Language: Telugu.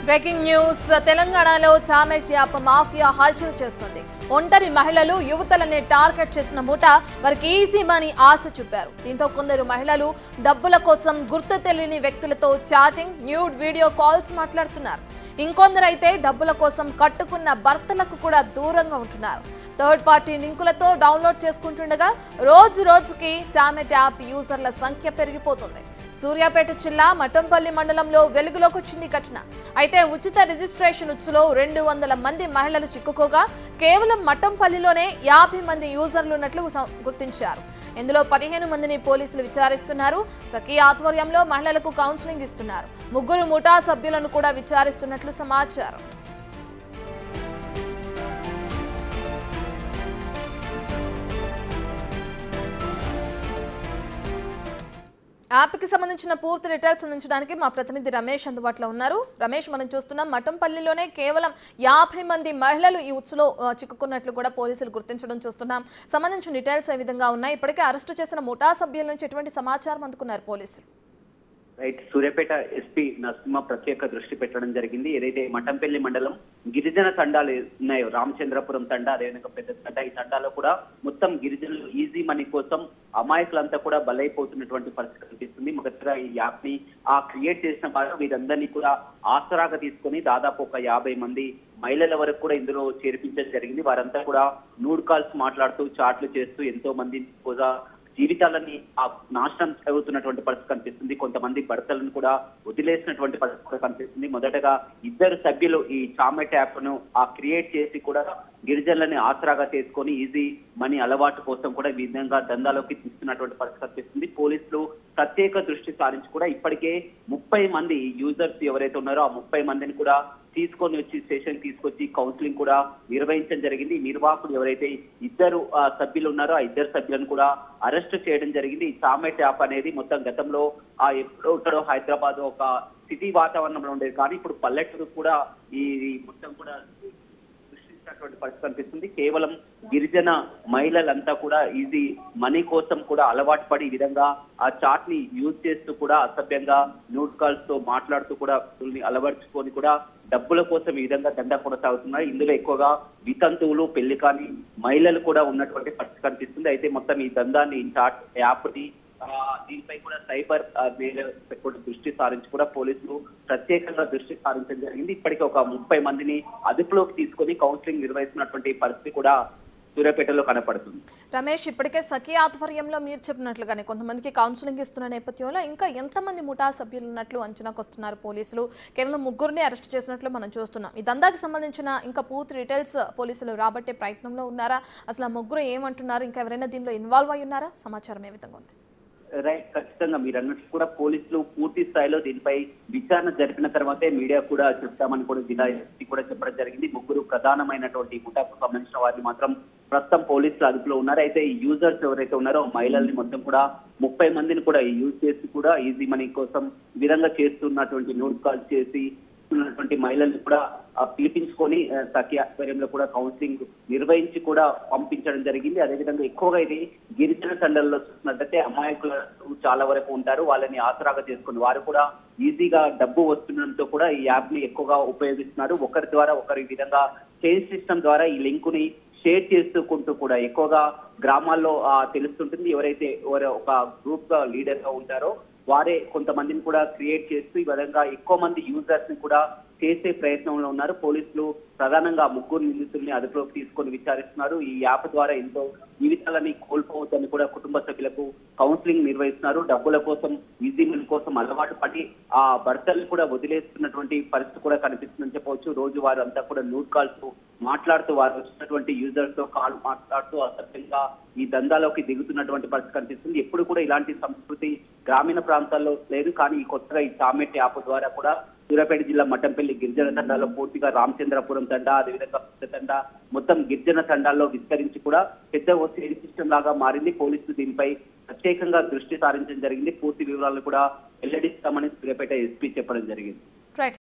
బ్రేకింగ్ న్యూస్ తెలంగాణలో చామెట్ యాప్ మాఫియా హల్చల్ చేస్తుంది. ఒంటరి మహిళలు యువతలనే టార్గెట్ చేసిన మూట వారికి ఈజీ మనీ ఆశ చూపారు. దీంతో కొందరు మహిళలు డబ్బుల కోసం గుర్తు తెలియని వ్యక్తులతో చాటింగ్, న్యూడ్ వీడియో కాల్స్ మాట్లాడుతున్నారు. ఇంకొందరైతే డబ్బుల కోసం కట్టుకున్న భర్తలకు కూడా దూరంగా ఉంటున్నారు. థర్డ్ పార్టీ లింకులతో డౌన్లోడ్ చేసుకుంటుండగా రోజు రోజుకి చామెట్ యాప్ యూజర్ల సంఖ్య పెరిగిపోతుంది. సూర్యాపేట జిల్లా మఠంపల్లి మండలంలో వెలుగులోకి వచ్చింది ఘటన. అయితే ఉచిత రిజిస్ట్రేషన్ ఉచ్చులో 200 మంది మహిళలు చిక్కుకోగా కేవలం మఠంపల్లిలోనే 50 మంది యూజర్లు ఉన్నట్లు గుర్తించారు. ఇందులో 15 మందిని పోలీసులు విచారిస్తున్నారు. సఖీ ఆధ్వర్యంలో మహిళలకు కౌన్సిలింగ్ ఇస్తున్నారు. 3 ముఠా సభ్యులను కూడా విచారిస్తున్నట్లు సమాచారం. యాప్కి సంబంధించిన పూర్తి డీటెయిల్స్ అందించడానికి మా ప్రతినిధి రమేష్ అందుబాటులో ఉన్నారు. రమేష్, మనం చూస్తున్నాం మఠంపల్లిలోనే కేవలం 50 మంది మహిళలు ఈ ఉచ్చులో చిక్కుకున్నట్లు కూడా పోలీసులు గుర్తించడం చూస్తున్నాం. సంబంధించిన డీటెయిల్స్ ఏ విధంగా ఉన్నాయి? ఇప్పటికే అరెస్టు చేసిన ముఠా సభ్యుల నుంచి ఎటువంటి సమాచారం అందుకున్నారు పోలీసులు? రైట్, సూర్యాపేట ఎస్పీ నరసింహ ప్రత్యేక దృష్టి పెట్టడం జరిగింది. ఏదైతే మఠంపల్లి మండలం గిరిజన తండాలు ఉన్నాయో, రామచంద్రపురం తండా, అదేవిధంగా పెద్ద తండా, ఈ తండాలో కూడా మొత్తం గిరిజనులు ఈజీ మనీ కోసం అమాయకులంతా కూడా బలైపోతున్నటువంటి పరిస్థితి కనిపిస్తుంది. మొదటగా ఈ యాప్ ని క్రియేట్ చేసిన వారు వీరందరినీ కూడా ఆసరాగా తీసుకొని దాదాపు ఒక 50 మంది మహిళల వరకు కూడా ఇందులో చేర్పించడం జరిగింది. వారంతా కూడా నూడ్ కాల్స్ మాట్లాడుతూ చాట్లు చేస్తూ ఎంతో మంది కూడా జీవితాలని నాశనం అవుతున్నటువంటి పరిస్థితి కనిపిస్తుంది. కొంతమంది భర్తలను కూడా వదిలేసినటువంటి పరిస్థితి కూడా కనిపిస్తుంది. మొదటగా 2 సభ్యులు ఈ చామెట్ యాప్ ను క్రియేట్ చేసి కూడా గిరిజనులని ఆసరాగా చేసుకొని ఈజీ మనీ అలవాటు కోసం కూడా ఈ విధంగా దందాలోకి తీసుకున్నటువంటి పరిస్థితి కనిపిస్తుంది. పోలీసులు ప్రత్యేక దృష్టి సారించి కూడా ఇప్పటికే 30 మంది యూజర్స్ ఎవరైతే ఉన్నారో ఆ 30 మందిని కూడా తీసుకొని వచ్చి స్టేషన్ తీసుకొచ్చి కౌన్సిలింగ్ కూడా నిర్వహించడం జరిగింది. నిర్వాహకులు ఎవరైతే 2 సభ్యులు ఉన్నారో ఆ 2 సభ్యులను కూడా అరెస్ట్ చేయడం జరిగింది. ఈ చామెట్ యాప్ అనేది మొత్తం గతంలో ఎక్కడో హైదరాబాద్ ఒక సిటీ వాతావరణంలో ఉండేది, కానీ ఇప్పుడు పల్లెటూరు కూడా ఈ మొత్తం కూడా పరిస్థితి కనిపిస్తుంది. కేవలం గిరిజన మహిళలంతా కూడా ఈజీ మనీ కోసం కూడా అలవాటు పడి ఈ విధంగా ఆ చాట్ ని యూజ్ చేస్తూ కూడా అసభ్యంగా న్యూడ్ కాల్స్ తో మాట్లాడుతూ కూడా అలవర్చుకొని కూడా డబ్బుల కోసం ఈ విధంగా దందా కొనసాగుతున్నాయి. ఇందులో ఎక్కువగా వితంతువులు, పెళ్లి కాని మహిళలు కూడా ఉన్నటువంటి పరిస్థితి కనిపిస్తుంది. అయితే మొత్తం ఈ దందాన్ని చాట్ యాప్ ని దీనిపై కూడా సైబర్ దృష్టి సారించి కూడా పోలీసులు ప్రత్యేకంగా దృష్టి సారించడం జరిగింది. ఇప్పటికే ఒక 30 మందిని అదుపులోకి తీసుకొని కౌన్సిలింగ్ నిర్వహిస్తున్నటువంటి పరిస్థితి కూడా సూర్యాపేటలో కనపడుతుంది. రమేష్, ఇప్పటికే సఖీ ఆధ్వర్యంలో మీరు చెప్పినట్లుగానే కొంతమందికి కౌన్సిలింగ్ ఇస్తున్న నేపథ్యంలో ఇంకా ఎంతమంది ముఠా సభ్యులు ఉన్నట్లు అంచనాకు వస్తున్నారు పోలీసులు? కేవలం 3 అరెస్ట్ చేసినట్లు మనం చూస్తున్నాం. ఈ దందాకి సంబంధించిన ఇంకా పూర్తి డీటెయిల్స్ పోలీసులు రాబట్టే ప్రయత్నంలో ఉన్నారా? అసలు ఆ 3 ఏమంటున్నారు? ఇంకా ఎవరైనా దీనిలో ఇన్వాల్వ్ అయి ఉన్నారా? సమాచారం ఏ విధంగా ఉంది? రైట్, ఖచ్చితంగా మీరు అన్నట్టు కూడా పోలీసులు పూర్తి స్థాయిలో దీనిపై విచారణ జరిపిన తర్వాతే మీడియా కూడా చెప్తామని కూడా జిల్లా ఎస్పీ కూడా చెప్పడం జరిగింది. 3 ప్రధానమైనటువంటి ముఠాకు సంబంధించిన వారిని మాత్రం ప్రస్తుతం పోలీసులు అదుపులో ఉన్నారు. అయితే ఈ యూజర్స్ ఎవరైతే ఉన్నారో మహిళల్ని మొత్తం కూడా 30 మందిని కూడా యూజ్ చేసి కూడా ఈజీ మనీ కోసం ఈ విధంగా చేస్తున్నటువంటి న్యూడ్ కాల్ చేసి ఉన్నటువంటి మహిళల్ని కూడా పిలిపించుకొని సఖీ ఆధ్వర్యంలో కూడా కౌన్సిలింగ్ నిర్వహించి కూడా పంపించడం జరిగింది. అదేవిధంగా ఎక్కువగా ఇది గిరిజన తండాల్లో చూసినట్లయితే అమాయకులు చాలా వరకు ఉంటారు. వాళ్ళని ఆసరాగా చేసుకుని వారు కూడా ఈజీగా డబ్బు వస్తుండడంతో కూడా ఈ యాప్ ని ఎక్కువగా ఉపయోగిస్తున్నారు. ఒకరి ద్వారా ఒకరి విధంగా చైన్ సిస్టమ్ ద్వారా ఈ లింక్ ని షేర్ చేసుకుంటూ కూడా ఎక్కువగా గ్రామాల్లో తెలుస్తుంటుంది. ఎవరైతే ఒక గ్రూప్ గా లీడర్ గా ఉంటారో వారే కొంతమందిని కూడా క్రియేట్ చేస్తూ ఈ విధంగా ఎక్కువ మంది యూజర్స్ ని కూడా చేసే ప్రయత్నంలో ఉన్నారు. పోలీసులు ప్రధానంగా 3 నిందితుల్ని అదుపులోకి తీసుకొని విచారిస్తున్నారు. ఈ యాప్ ద్వారా ఎంతో జీవితాలని కోల్పోవద్దని కూడా కుటుంబ సభ్యులకు కౌన్సిలింగ్ నిర్వహిస్తున్నారు. డబ్బుల కోసం, ఈజీ మనీ కోసం అలవాటు పడి ఆ భర్తల్ని కూడా వదిలేస్తున్నటువంటి పరిస్థితి కూడా కనిపిస్తుందని చెప్పవచ్చు. రోజు వారు అంతా కూడా న్యూడ్ కాల్స్ మాట్లాడుతూ వారు వచ్చినటువంటి యూజర్స్ తో కాల్ మాట్లాడుతూ అసభ్యంగా ఈ దందాలోకి దిగుతున్నటువంటి పరిస్థితి కనిపిస్తుంది. ఎప్పుడు కూడా ఇలాంటి సంస్కృతి గ్రామీణ ప్రాంతాల్లో లేదు, కానీ ఈ కొత్తగా ఈ చామెట్ యాప్ ద్వారా కూడా సూర్యాపేట జిల్లా మఠంపల్లి గిరిజన తండాలో పూర్తిగా రామచంద్రపురం తండా, అదేవిధంగా పెద్ద తండా మొత్తం గిరిజన తండాల్లో విస్తరించి కూడా పెద్ద చైన్ సిస్టమ్ లాగా మారింది. పోలీసులు దీనిపై ప్రత్యేకంగా దృష్టి సారించడం జరిగింది. పూర్తి వివరాలు కూడా వెల్లడిస్తామని సూర్యాపేట ఎస్పీ చెప్పడం జరిగింది.